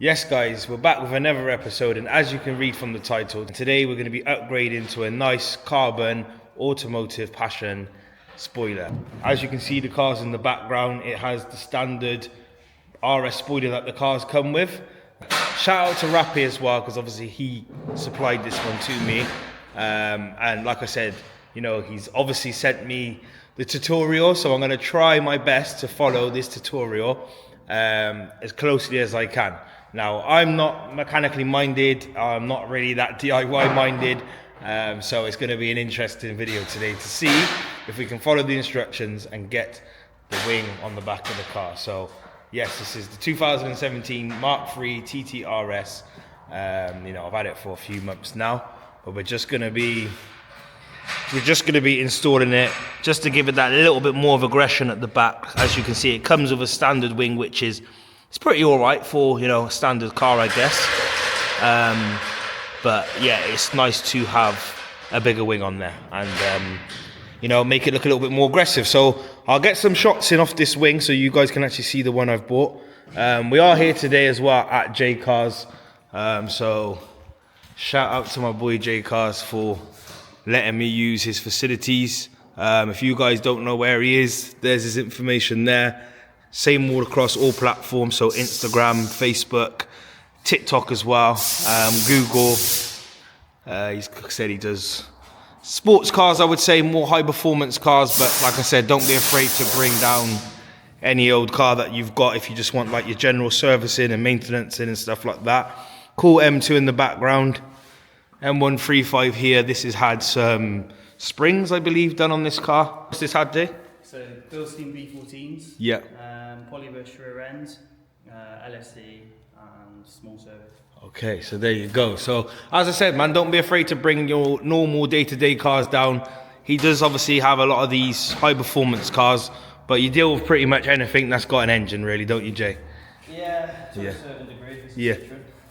Yes guys, we're back with another episode, and as you can read from the title, today we're going to be upgrading to a nice carbon automotive passion spoiler. As you can see, the car's in the background. It has the standard RS spoiler that the cars come with. Shout out to Rappy as well, because obviously he supplied this one to me, and like I said, you know, he's obviously sent me the tutorial, so I'm going to try my best to follow this tutorial as closely as I can. Now, I'm not mechanically minded, I'm not really that DIY minded, so it's going to be an interesting video today to see if we can follow the instructions and get the wing on the back of the car. So yes, this is the 2017 Mark III TT RS. You know, I've had it for a few months now, but we're just going to be installing it just to give it that little bit more of aggression at the back. As you can see, it comes with a standard wing, which is it's pretty all right for, you know, a standard car, I guess. But yeah, it's nice to have a bigger wing on there and you know, make it look a little bit more aggressive. So I'll get some shots in off this wing so you guys can actually see the one I've bought. We are here today as well at J Cars, so shout out to my boy J Cars for letting me use his facilities. If you guys don't know where he is, there's his information there. Same all across all platforms, so Instagram, Facebook, TikTok as well, Google. He's said he does sports cars, I would say, more high performance cars, but like I said, don't be afraid to bring down any old car that you've got if you just want like your general servicing and maintenance and stuff like that. Cool M2 in the background, M135 here. This has had some springs, I believe, done on this car. What's this had, Jay? So Bilstein B14s, yeah, polybush rear end, LSD and small service. Okay, so there you go. So as I said, man, don't be afraid to bring your normal day-to-day cars down. He does obviously have a lot of these high performance cars, but you deal with pretty much anything that's got an engine, really, don't you, Jay? Yeah, to a certain degree. Yeah.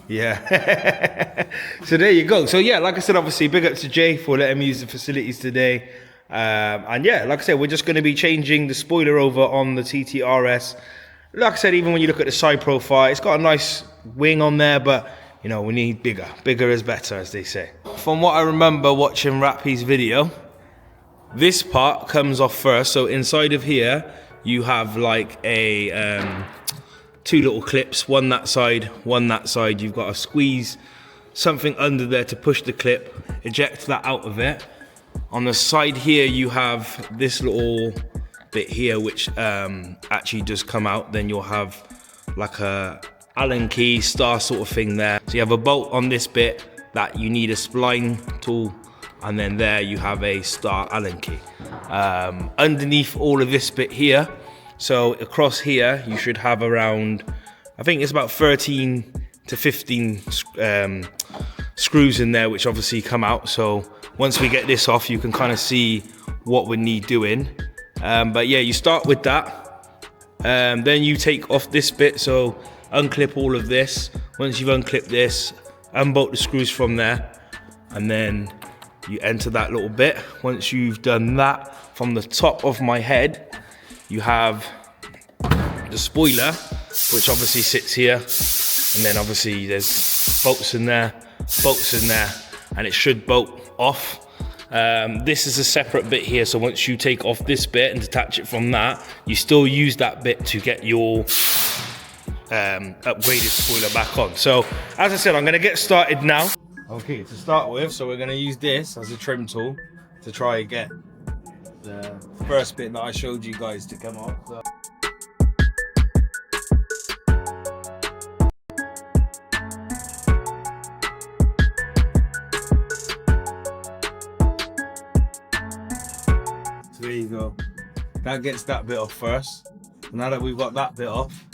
Yeah. So there you go. So yeah, like I said, obviously big up to Jay for letting me use the facilities today. And yeah, like I said, we're just going to be changing the spoiler over on the TT RS. Like I said, even when you look at the side profile, it's got a nice wing on there, but you know, we need bigger. Bigger is better, as they say. From what I remember watching Rappy's video, this part comes off first. So inside of here, you have like a two little clips, one that side, one that side. You've got to squeeze something under there to push the clip, eject that out of it. On the side here, you have this little bit here, which actually does come out. Then you'll have like a Allen key star sort of thing there. So you have a bolt on this bit that you need a spline tool, and then there you have a star Allen key. Underneath all of this bit here, so across here, you should have around, I think it's about 13 to 15 screws in there, which obviously come out. So once we get this off, you can kind of see what we need doing. But yeah, you start with that. Then you take off this bit, so unclip all of this. Once you've unclipped this, unbolt the screws from there, and then you enter that little bit. Once you've done that, from the top of my head, you have the spoiler, which obviously sits here, and then obviously there's bolts in there, and it should bolt off. This is a separate bit here, so once you take off this bit and detach it from that, you still use that bit to get your upgraded spoiler back on. So as I said, I'm going to get started now. Okay, to start with, so we're going to use this as a trim tool to try and get the first bit that I showed you guys to come off. So there you go. That gets that bit off first. Now that we've got that bit off,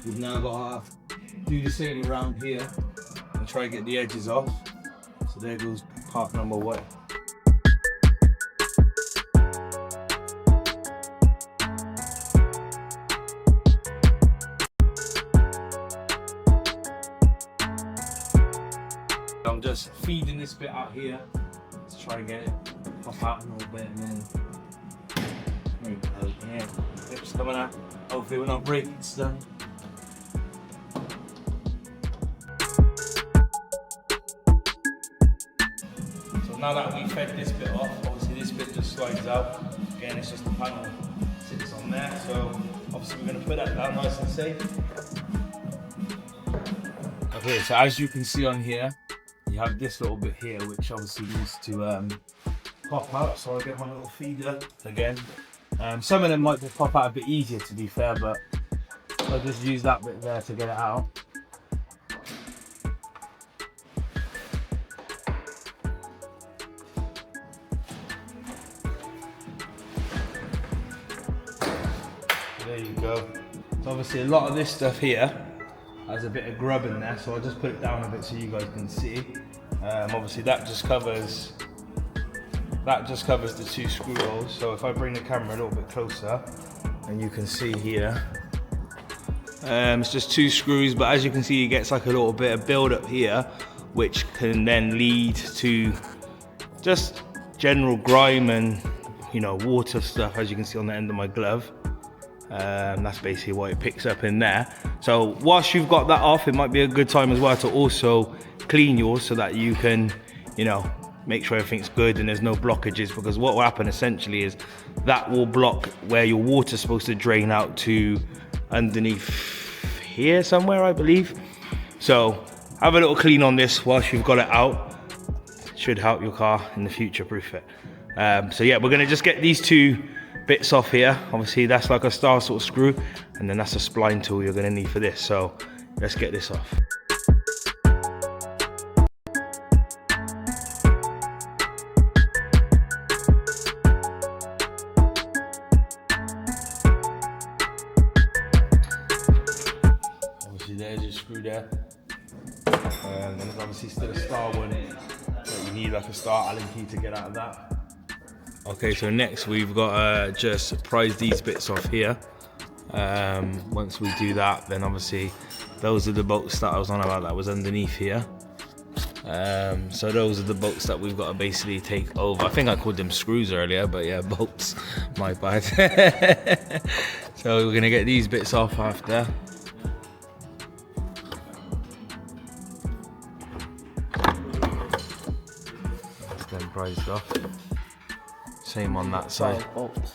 we've now got to do the same around here and try and get the edges off. So there goes part number one. I'm just feeding this bit out here to try and get it pop out a little bit, and then there we go. Yeah, clips coming out. Hopefully we're not breaking stuff. now that we've fed this bit off, obviously this bit just slides out. Again, it's just the panel sits on there. So obviously we're going to put that down nice and safe. Okay, so as you can see on here, you have this little bit here, which obviously needs to pop out. So I'll get my little feeder again. Some of them might just pop out a bit easier, to be fair, but I'll just use that bit there to get it out. There you go. So obviously a lot of this stuff here has a bit of grub in there, so I'll just put it down a bit so you guys can see. Obviously that just covers the 2 screw holes. So if I bring the camera a little bit closer, and you can see here, it's just 2 screws, but as you can see, it gets like a little bit of build up here, which can then lead to just general grime and, you know, water stuff, as you can see on the end of my glove. That's basically what it picks up in there. So whilst you've got that off, it might be a good time as well to also clean yours, so that you can, you know, make sure everything's good and there's no blockages, because what will happen essentially is that will block where your water's supposed to drain out to underneath here somewhere, I believe. So have a little clean on this whilst you've got it out. Should help your car in the future, proof it. So yeah, we're gonna just get these 2 bits off here. Obviously that's like a star sort of screw, and then that's a spline tool you're gonna need for this. So let's get this off. Obviously there's your screw there. And there's obviously still a star one, but you need like a star Allen key to get out of that. Okay, so next we've got just prise these bits off here. Once we do that, then obviously those are the bolts that I was on about that was underneath here. So those are the bolts that we've got to basically take over. I think I called them screws earlier, but yeah, bolts, my bad. So we're gonna get these bits off after. Then prized off. Same on that side. 12 bolts.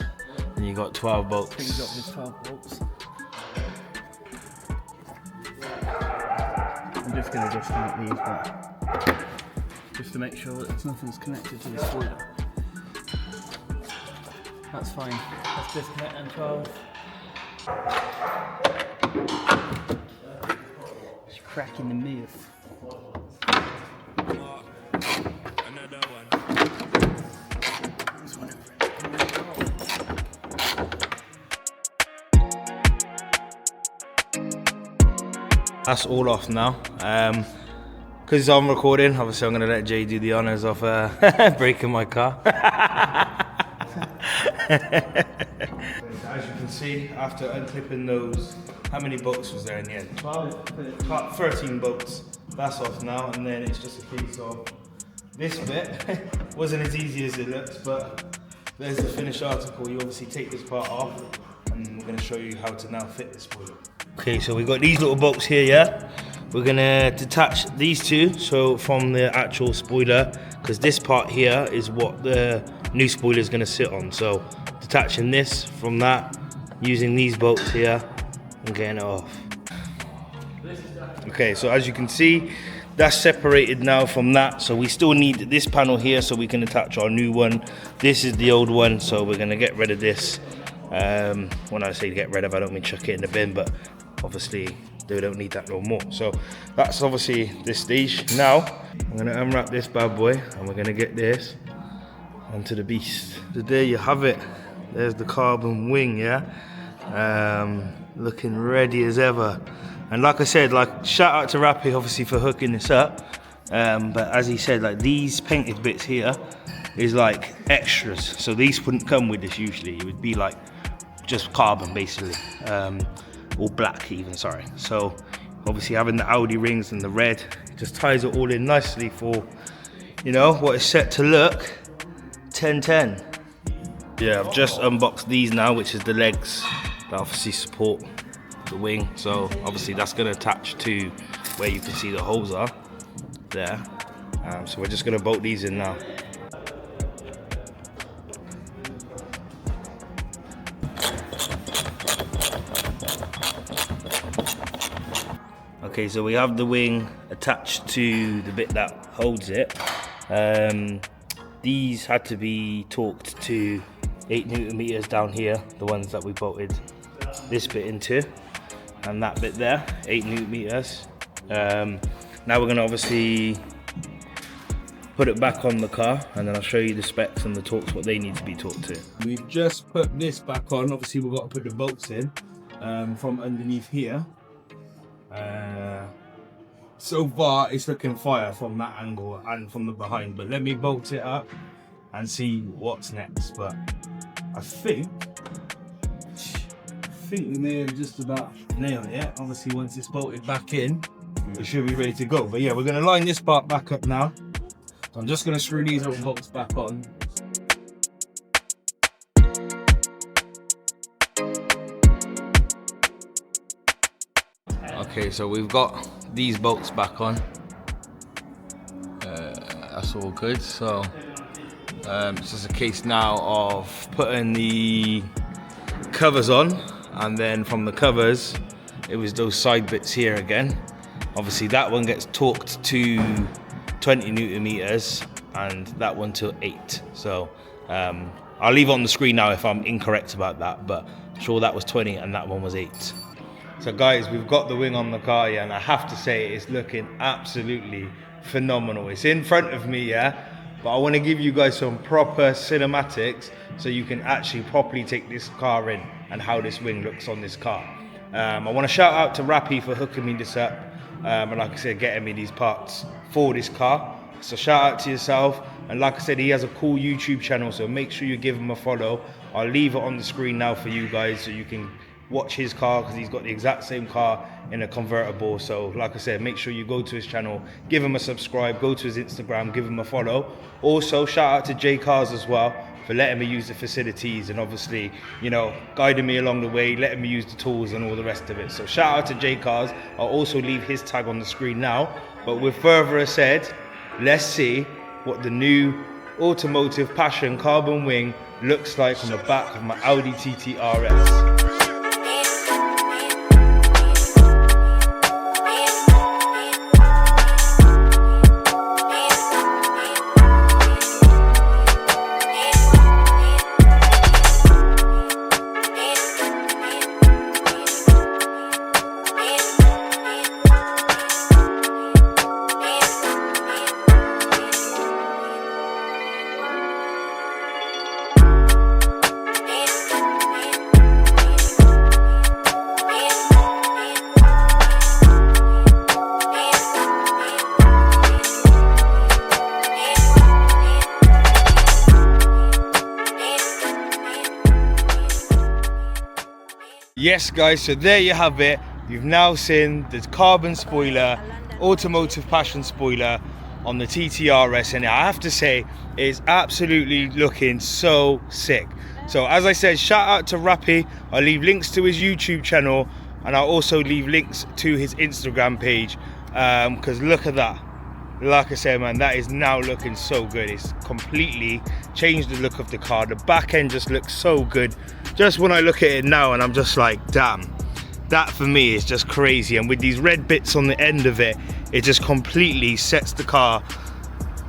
And you got 12 bolts. I think you got just 12 bolts. I'm just going to disconnect these, but just to make sure that nothing's connected to the spoiler. That's fine. Let's disconnect them 12. It's cracking the mirror. That's all off now. Because I'm recording, obviously I'm going to let Jay do the honours of breaking my car. As you can see, after unclipping those, how many bolts was there in the end? 13 bolts. That's off now, and then it's just a case of this bit. Wasn't as easy as it looks, but there's the finished article. You obviously take this part off, and we're going to show you how to now fit this spoiler. Okay, so we've got these little bolts here, yeah? We're gonna detach these 2, so from the actual spoiler, because this part here is what the new spoiler is gonna sit on. So detaching this from that, using these bolts here, and getting it off. Okay, so as you can see, that's separated now from that, so we still need this panel here so we can attach our new one. This is the old one, so we're gonna get rid of this. When I say get rid of, I don't mean chuck it in the bin, but obviously they don't need that no more. So that's obviously this stage. Now I'm gonna unwrap this bad boy and we're gonna get this onto the beast. So there you have it. There's the carbon wing, yeah? Looking ready as ever. And like I said, like, shout out to Rappy obviously for hooking this up. But as he said, like, these painted bits here is like extras. So these wouldn't come with this usually. It would be like just carbon basically. Or black even, sorry. So obviously having the Audi rings and the red, it just ties it all in nicely for, you know, what is set to look 10-10. Yeah, I've just unboxed these now, which is the legs that obviously support the wing. So obviously that's going to attach to where you can see the holes are there. So we're just going to bolt these in now. Okay, so we have the wing attached to the bit that holds it. These had to be torqued to 8 Newton meters down here, the ones that we bolted this bit into, and that bit there, 8 Newton meters. Now we're gonna obviously put it back on the car, and then I'll show you the specs and the torques, what they need to be torqued to. We've just put this back on. Obviously we've got to put the bolts in from underneath here. So far it's looking fire from that angle and from the behind, but let me bolt it up and see what's next. But I think we may have just about nailed it. Obviously once it's bolted back in, we should be ready to go. But yeah, we're going to line this part back up now. So I'm just going to screw these little bolts back on. Okay, so we've got these bolts back on. That's all good. So it's just a case now of putting the covers on, and then from the covers it was those side bits here again. Obviously that one gets torqued to 20 Newton meters and that one to 8. So I'll leave it on the screen now if I'm incorrect about that, but I'm sure that was 20 and that one was 8. So guys, we've got the wing on the car, yeah, and I have to say it's looking absolutely phenomenal. It's in front of me, yeah, but I want to give you guys some proper cinematics so you can actually properly take this car in and how this wing looks on this car. I want to shout out to Rappy for hooking me this up, and like I said, getting me these parts for this car. So shout out to yourself, and like I said, he has a cool YouTube channel, so make sure you give him a follow. I'll leave it on the screen now for you guys so you can watch his car, because he's got the exact same car in a convertible. So like I said, make sure you go to his channel, give him a subscribe, go to his Instagram, give him a follow. Also shout out to J Cars as well for letting me use the facilities and obviously, you know, guiding me along the way, letting me use the tools and all the rest of it. So shout out to J Cars. I'll also leave his tag on the screen now. But with further said, let's see what the new Automotive Passion carbon wing looks like on the back of my Audi TT RS. Yes guys, so there you have it. You've now seen the carbon spoiler, Automotive Passion spoiler on the TTRS, and I have to say it's absolutely looking so sick. So as I said, shout out to Rappy. I'll leave links to his YouTube channel, and I'll also leave links to his Instagram page, because look at that. Like I said, man, that is now looking so good. It's completely changed the look of the car. The back end just looks so good. Just when I look at it now, and I'm just like, damn, that for me is just crazy. And with these red bits on the end of it, it just completely sets the car.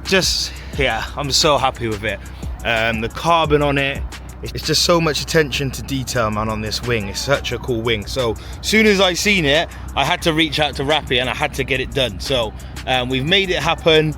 Just, yeah, I'm so happy with it. The carbon on it, it's just so much attention to detail, man, on this wing. It's such a cool wing. So as soon as I seen it, I had to reach out to Rappy and I had to get it done. So we've made it happen.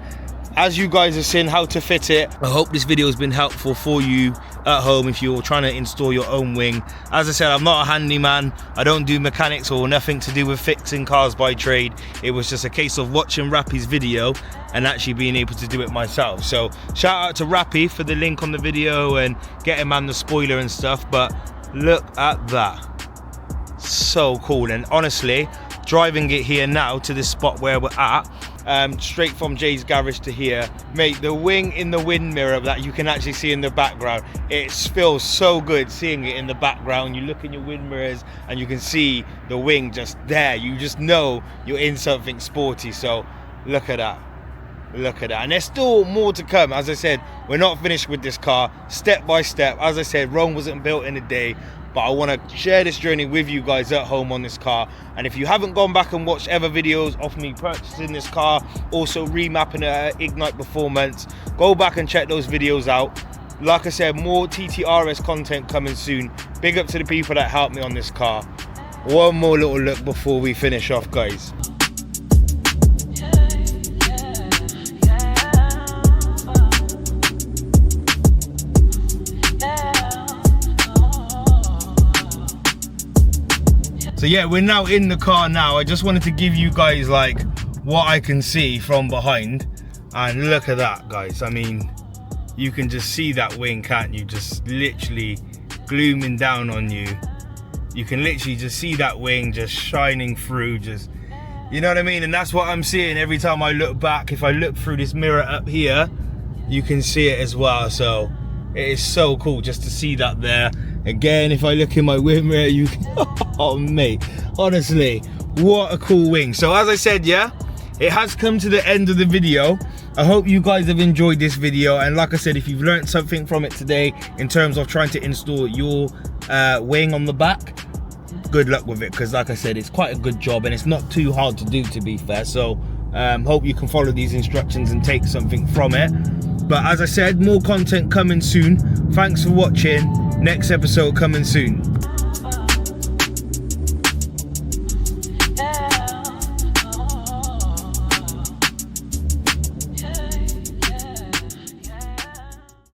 As you guys have seen how to fit it, I hope this video has been helpful for you at home if you're trying to install your own wing. As I said, I'm not a handyman. I don't do mechanics or nothing to do with fixing cars by trade. It was just a case of watching Rappy's video and actually being able to do it myself. So shout out to Rappy for the link on the video and getting man the spoiler and stuff. But look at that, so cool. And honestly, driving it here now to this spot where we're at, straight from Jay's garage to here, mate, the wing in the wind mirror that you can actually see in the background, it feels so good seeing it in the background. You look in your wind mirrors and you can see the wing just there. You just know you're in something sporty. So look at that, look at that. And there's still more to come. As I said, we're not finished with this car. Step by step, as I said, Rome wasn't built in a day. but I want to share this journey with you guys at home on this car. And if you haven't gone back and watched ever videos of me purchasing this car, also remapping it at Ignite Performance, go back and check those videos out. Like I said, more TTRS content coming soon. Big up to the people that helped me on this car. One more little look before we finish off, guys. So yeah, we're now in the car now. I just wanted to give you guys like what I can see from behind, and look at that, guys. I mean, you can just see that wing, can't you? Just literally glooming down on you. You can literally just see that wing just shining through, just, you know what I mean? And that's what I'm seeing every time I look back. If I look through this mirror up here, you can see it as well. So it is so cool just to see that there. Again, if I look in my wing mirror, you can, oh mate, honestly, what a cool wing. So as I said, yeah, it has come to the end of the video. I hope you guys have enjoyed this video, and like I said, if you've learned something from it today in terms of trying to install your wing on the back, good luck with it, because like I said, it's quite a good job and it's not too hard to do, to be fair. So hope you can follow these instructions and take something from it. But as I said, more content coming soon. Thanks for watching. Next episode coming soon.